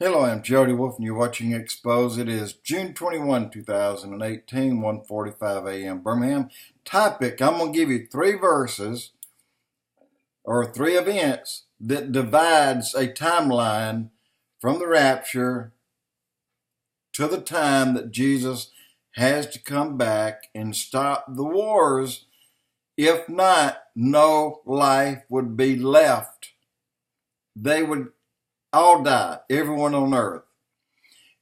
Hello, I'm Jody Wolf, and you're watching Expoz. It is June 21, 2018, 1:45 a.m. Birmingham. Topic, I'm going to give you three verses or three events that divides a timeline from the rapture to the time that Jesus has to come back and stop the wars. If not, no life would be left. They would all die, everyone on earth.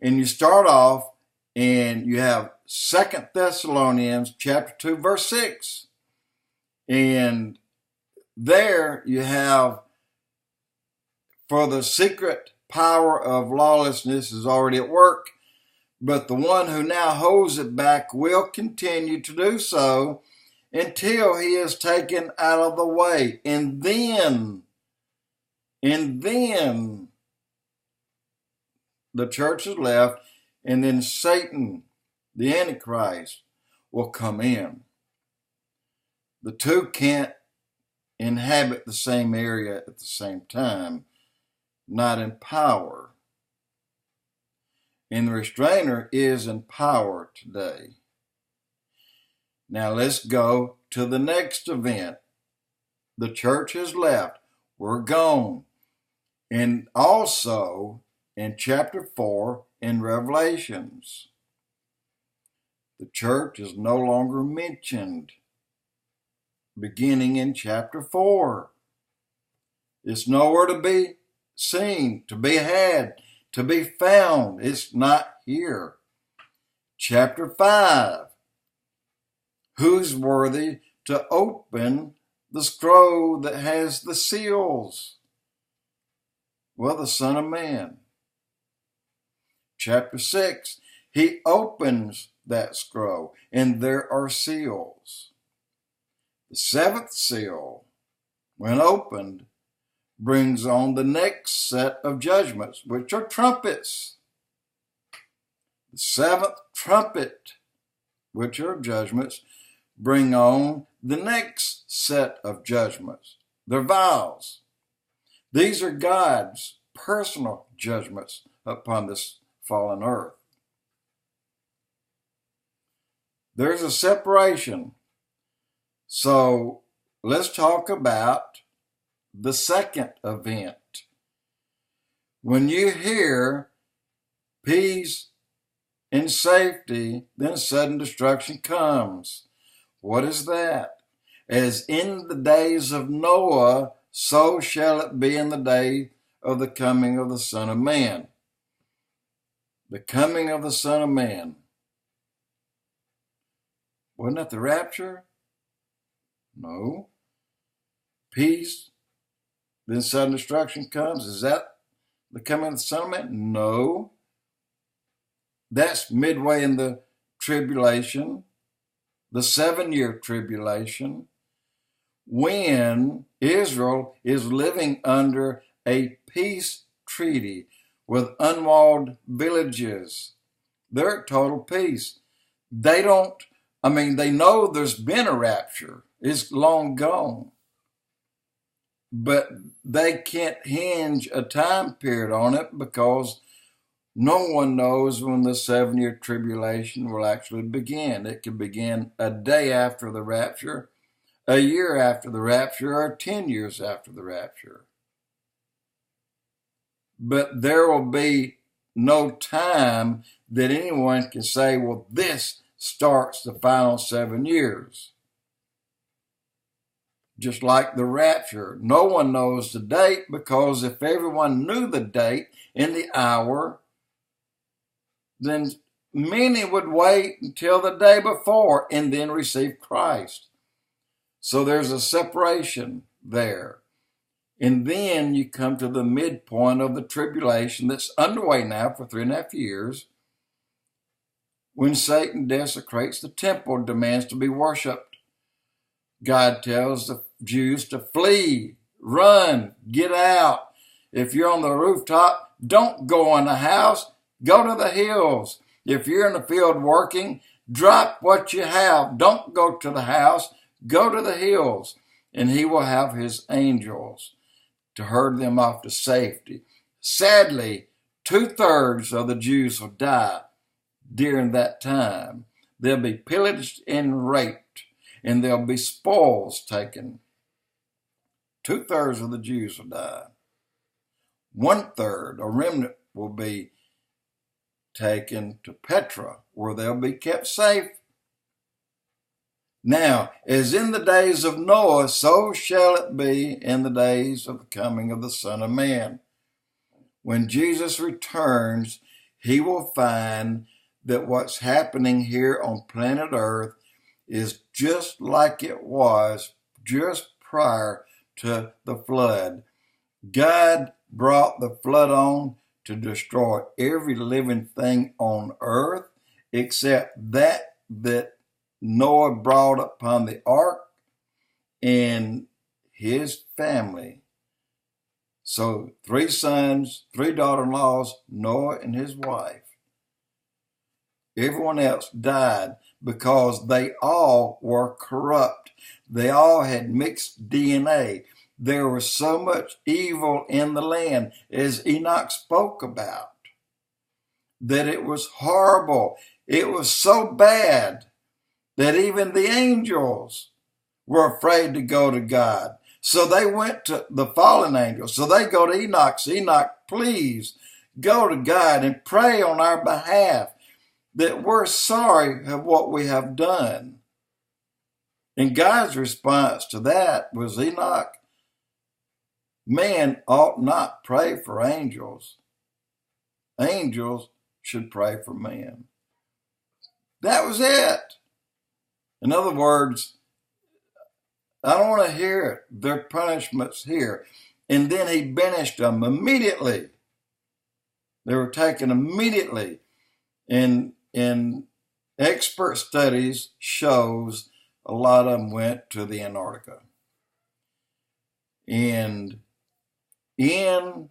And you start off and you have 2 Thessalonians chapter 2, verse 6. And there you have, for the secret power of lawlessness is already at work, but the one who now holds it back will continue to do so until he is taken out of the way. And then the church is left, and then Satan, the Antichrist, will come in. The two can't inhabit the same area at the same time, not in power. And the restrainer is in power today. Now let's go to the next event. The church has left. We're gone. And also in chapter 4 in Revelations, the church is no longer mentioned. Beginning in chapter 4. It's nowhere to be seen, to be had, to be found. It's not here. Chapter 5. Who's worthy to open the scroll that has the seals? Well, the Son of Man. Chapter 6. He opens that scroll, and there are seals. The seventh seal, when opened, brings on the next set of judgments, which are trumpets. The seventh trumpet, which are judgments, bring on the next set of judgments. They're vials. These are God's personal judgments upon this fallen earth. There's a separation. So let's talk about the second event. When you hear peace and safety, then sudden destruction comes. What is that? As in the days of Noah, so shall it be in the day of the coming of the Son of Man. The coming of the Son of Man. Wasn't that the rapture? No. Peace, then sudden destruction comes. Is that the coming of the Son of Man? No. That's midway in the tribulation, the 7-year tribulation, when Israel is living under a peace treaty with unwalled villages. They're at total peace. They know there's been a rapture. It's long gone. But they can't hinge a time period on it because no one knows when the 7-year tribulation will actually begin. It could begin a day after the rapture, a year after the rapture, or 10 years after the rapture. But there will be no time that anyone can say, well, this starts the final 7 years. Just like the rapture. No one knows the date, because if everyone knew the date and the hour, then many would wait until the day before and then receive Christ. So there's a separation there. And then you come to the midpoint of the tribulation that's underway now for 3.5 years, when Satan desecrates the temple, demands to be worshipped. God tells the Jews to flee, run, get out. If you're on the rooftop, don't go in the house, go to the hills. If you're in the field working, drop what you have. Don't go to the house, go to the hills, and he will have his angels to herd them off to safety. Sadly, 2/3 of the Jews will die during that time. They'll be pillaged and raped, and there'll be spoils taken. 2/3 of the Jews will die. 1/3, a remnant, will be taken to Petra, where they'll be kept safe. Now, as in the days of Noah, so shall it be in the days of the coming of the Son of Man. When Jesus returns, he will find that what's happening here on planet Earth is just like it was just prior to the flood. God brought the flood on to destroy every living thing on earth except that Noah brought upon the ark and his family. So 3 sons, 3 daughter-in-laws, Noah and his wife. Everyone else died because they all were corrupt. They all had mixed DNA. There was so much evil in the land, as Enoch spoke about, that it was horrible. It was so bad that even the angels were afraid to go to God. So they went to the fallen angels. So they go to Enoch. So Enoch, please go to God and pray on our behalf that we're sorry of what we have done. And God's response to that was, Enoch, man ought not pray for angels. Angels should pray for man. That was it. In other words, I don't want to hear it. Their punishment's here. And then he banished them immediately. They were taken immediately. And expert studies shows a lot of them went to the Antarctica. And in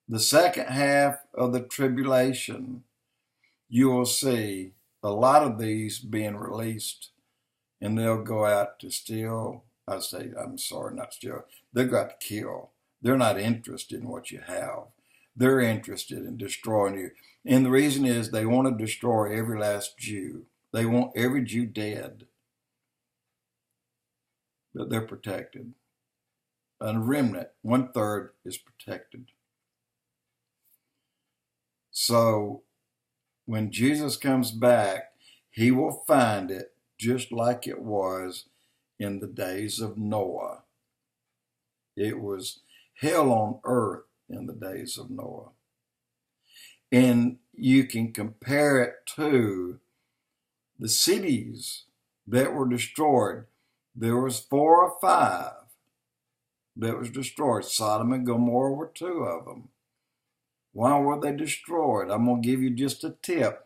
the second half of the tribulation, you will see a lot of these being released, and they'll go out to steal. They'll go out to kill. They're not interested in what you have. They're interested in destroying you. And the reason is they want to destroy every last Jew. They want every Jew dead. But they're protected. A remnant, 1/3, is protected. So when Jesus comes back, he will find it just like it was in the days of Noah. It was hell on earth in the days of Noah. And you can compare it to the cities that were destroyed. There was 4 or 5 that was destroyed. Sodom and Gomorrah were 2 of them. Why were they destroyed? I'm going to give you just a tip.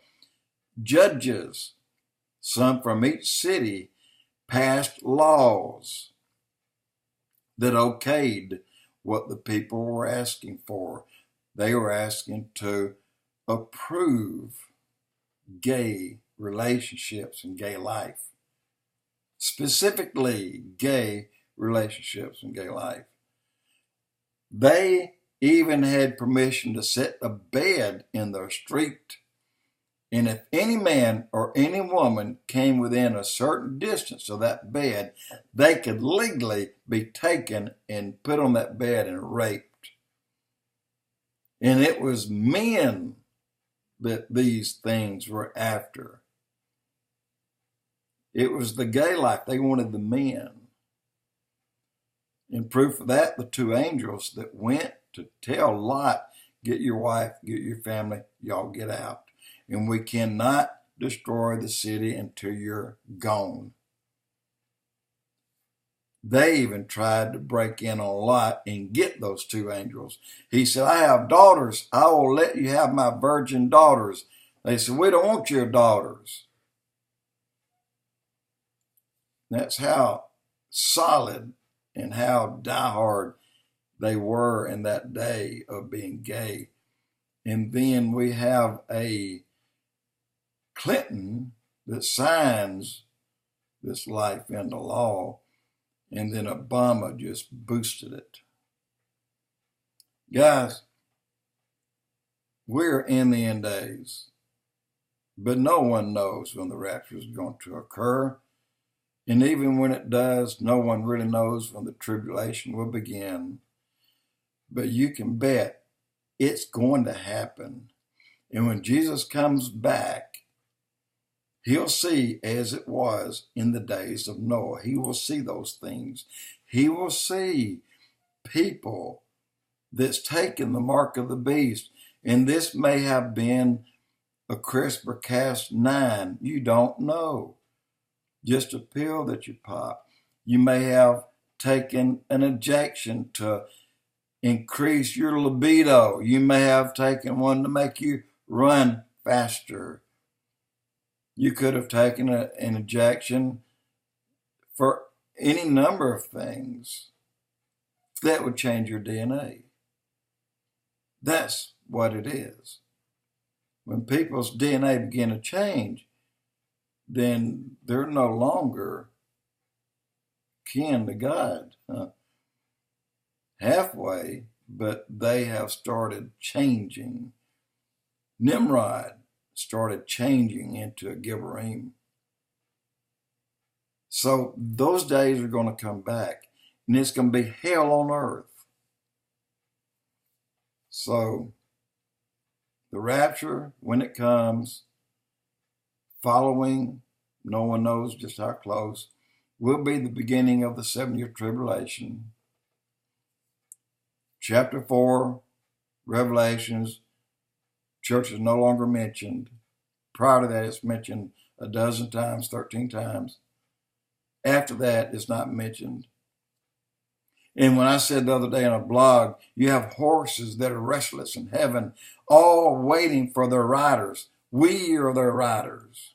Judges, some from each city, passed laws that okayed what the people were asking for. They were asking to approve gay relationships and gay life. Specifically, gay relationships and gay life. They even had permission to set a bed in their street. And if any man or any woman came within a certain distance of that bed, they could legally be taken and put on that bed and raped. And it was men that these things were after. It was the gay life. They wanted the men. In proof of that, the 2 angels that went to tell Lot, get your wife, get your family, y'all get out. And we cannot destroy the city until you're gone. They even tried to break in on Lot and get those 2 angels. He said, I have daughters. I will let you have my virgin daughters. They said, we don't want your daughters. That's how solid and how diehard they were in that day of being gay. And then we have a Clinton that signs this life into law, and then Obama just boosted it. Guys, we're in the end days. But no one knows when the rapture is going to occur. And even when it does, no one really knows when the tribulation will begin. But you can bet it's going to happen. And when Jesus comes back, he'll see as it was in the days of Noah. He will see those things. He will see people that's taken the mark of the beast. And this may have been a CRISPR-Cas9. You don't know. Just a pill that you pop. You may have taken an injection to increase your libido. You may have taken one to make you run faster. You could have taken an injection for any number of things that would change your DNA. That's what it is. When people's DNA begin to change, then they're no longer kin to God. Halfway, but they have started changing. Nimrod started changing into a Gibberim. So those days are going to come back, and it's going to be hell on earth. So the rapture, when it comes, following, no one knows just how close, will be the beginning of the 7-year tribulation. Chapter 4, Revelations, church is no longer mentioned. Prior to that, it's mentioned a dozen times, 13 times. After that, it's not mentioned. And when I said the other day on a blog, you have horses that are restless in heaven, all waiting for their riders. We are their riders.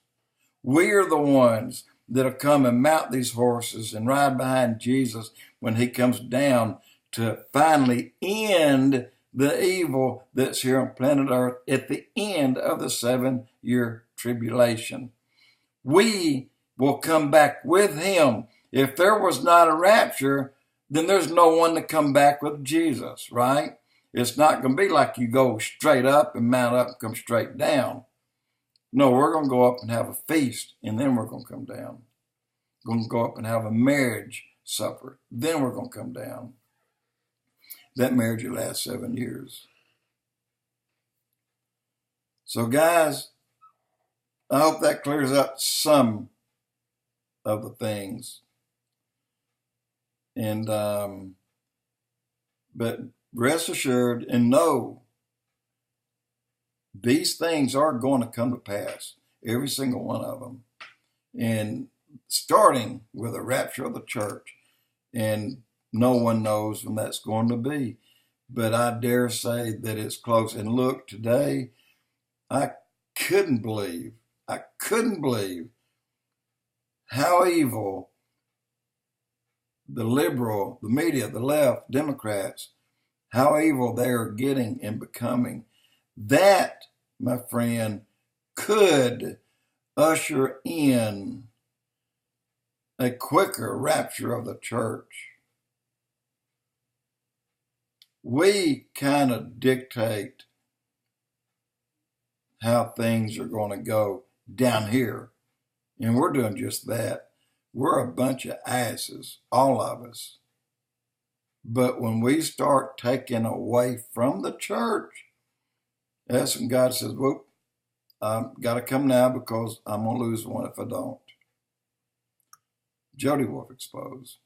We are the ones that'll come and mount these horses and ride behind Jesus when he comes down to finally end the evil that's here on planet Earth at the end of the 7-year tribulation. We will come back with him. If there was not a rapture, then there's no one to come back with Jesus, right? It's not going to be like you go straight up and mount up and come straight down. No, we're going to go up and have a feast, and then we're going to come down. We're going to go up and have a marriage supper. Then we're going to come down. That marriage will last 7 years. So guys, I hope that clears up some of the things. And but rest assured and know these things are going to come to pass, every single one of them. And starting with a rapture of the church. And no one knows when that's going to be. But I dare say that it's close. And look, today, I couldn't believe how evil the liberal, the media, the left, Democrats, how evil they are getting and becoming. That, my friend, could usher in a quicker rapture of the church. We kind of dictate how things are going to go down here. And we're doing just that. We're a bunch of asses, all of us. But when we start taking away from the church, that's when God says, whoop, I've got to come now because I'm going to lose one if I don't. Jody Wolf Expoz.